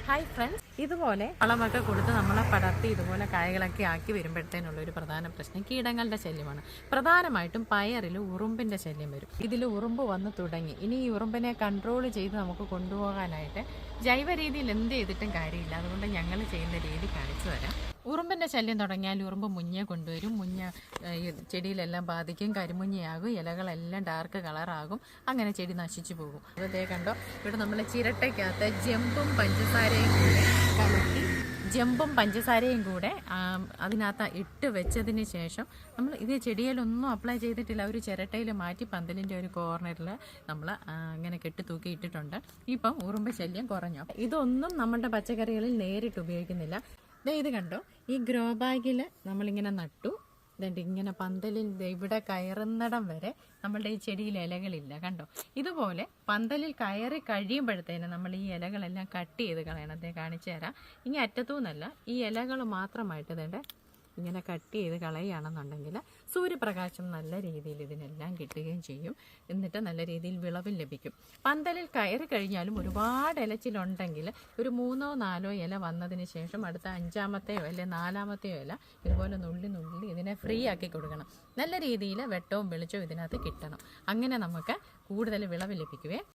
Hi friends, ഇതുപോലെ വളമൊക്കെ കൊടുത്ത് നമ്മളെ പടർത്തി ഇതുപോലെ കായകളൊക്കെ ആക്കി വരുമ്പോഴത്തേനുള്ള ഒരു പ്രധാന പ്രശ്നം കീടങ്ങളുടെ ശല്യമാണ്. പ്രധാനമായിട്ടും പയറിൽ ഉറുമ്പിൻ്റെ ശല്യം വരും. ഇതിൽ ഉറുമ്പ് വന്ന് തുടങ്ങി. ഇനി ഈ ഉറുമ്പിനെ കൺട്രോൾ ചെയ്ത് നമുക്ക് കൊണ്ടുപോകാനായിട്ട് ജൈവ രീതിയിൽ എന്ത് ചെയ്തിട്ടും കാര്യമില്ല. അതുകൊണ്ട് ഞങ്ങൾ ചെയ്യുന്ന രീതി കാണിച്ചു തരാം. ഉറുമ്പിൻ്റെ ശല്യം തുടങ്ങിയാൽ ഉറുമ്പ് മുഞ്ഞ കൊണ്ടുവരും. മുഞ്ഞ ചെടിയിലെല്ലാം ബാധിക്കും, കരിമുഞ്ഞയാകും, ഇലകളെല്ലാം ഡാർക്ക് കളറാകും, അങ്ങനെ ചെടി നശിച്ചു പോകും. അതേ കണ്ടോ, ഇവിടെ നമ്മൾ ചിരട്ടയ്ക്കകത്ത് ജമ്പും പഞ്ചസാരയും കൂടെ അതിനകത്ത് ഇട്ട് വെച്ചതിന് ശേഷം നമ്മൾ ഇത് ചെടിയിലൊന്നും അപ്ലൈ ചെയ്തിട്ടില്ല. ഒരു ചിരട്ടയിൽ മാറ്റി പന്തലിൻ്റെ ഒരു കോർണറിൽ നമ്മൾ അങ്ങനെ കെട്ടി തൂക്കി ഇട്ടിട്ടുണ്ട്. ഇപ്പം ഉറുമ്പ് ശല്യം കുറഞ്ഞു. ഇതൊന്നും നമ്മുടെ പച്ചക്കറികളിൽ നേരിട്ട് ഉപയോഗിക്കുന്നില്ല. ഇത് കണ്ടോ, ഈ ഗ്രോ ബാഗിൽ നമ്മളിങ്ങനെ നട്ടു. ഇങ്ങനെ പന്തലിൽ ഇവിടെ കയറുന്നിടം വരെ നമ്മളുടെ ഈ ചെടിയിൽ ഇലകളില്ല. കണ്ടോ, ഇതുപോലെ പന്തലിൽ കയറി കഴിയുമ്പോഴത്തേനും നമ്മൾ ഈ ഇലകളെല്ലാം കട്ട് ചെയ്ത് കളയണം. കാണിച്ചു തരാം. ഇനി അറ്റത്തുനിന്നല്ല, ഈ ഇലകൾ മാത്രമായിട്ട് ഇതേണ്ട ഇങ്ങനെ കട്ട് ചെയ്ത് കളയുകയാണെന്നുണ്ടെങ്കിൽ സൂര്യപ്രകാശം നല്ല രീതിയിൽ ഇതിനെല്ലാം കിട്ടുകയും ചെയ്യും. എന്നിട്ട് നല്ല രീതിയിൽ വിളവും ലഭിക്കും. പന്തലിൽ കയറി കഴിഞ്ഞാലും ഒരുപാട് ഇലച്ചിലുണ്ടെങ്കിൽ ഒരു 3-4 ഇല വന്നതിന് ശേഷം അടുത്ത 5-മത്തെയോ അല്ലെ 4-മത്തെയോ ഇല ഇതുപോലെ നുള്ളി ഇതിനെ ഫ്രീ ആക്കി കൊടുക്കണം. നല്ല രീതിയിൽ വെട്ടവും വെളിച്ചവും ഇതിനകത്ത് കിട്ടണം. അങ്ങനെ നമുക്ക് കൂടുതൽ വിളവ് ലഭിക്കുവേ.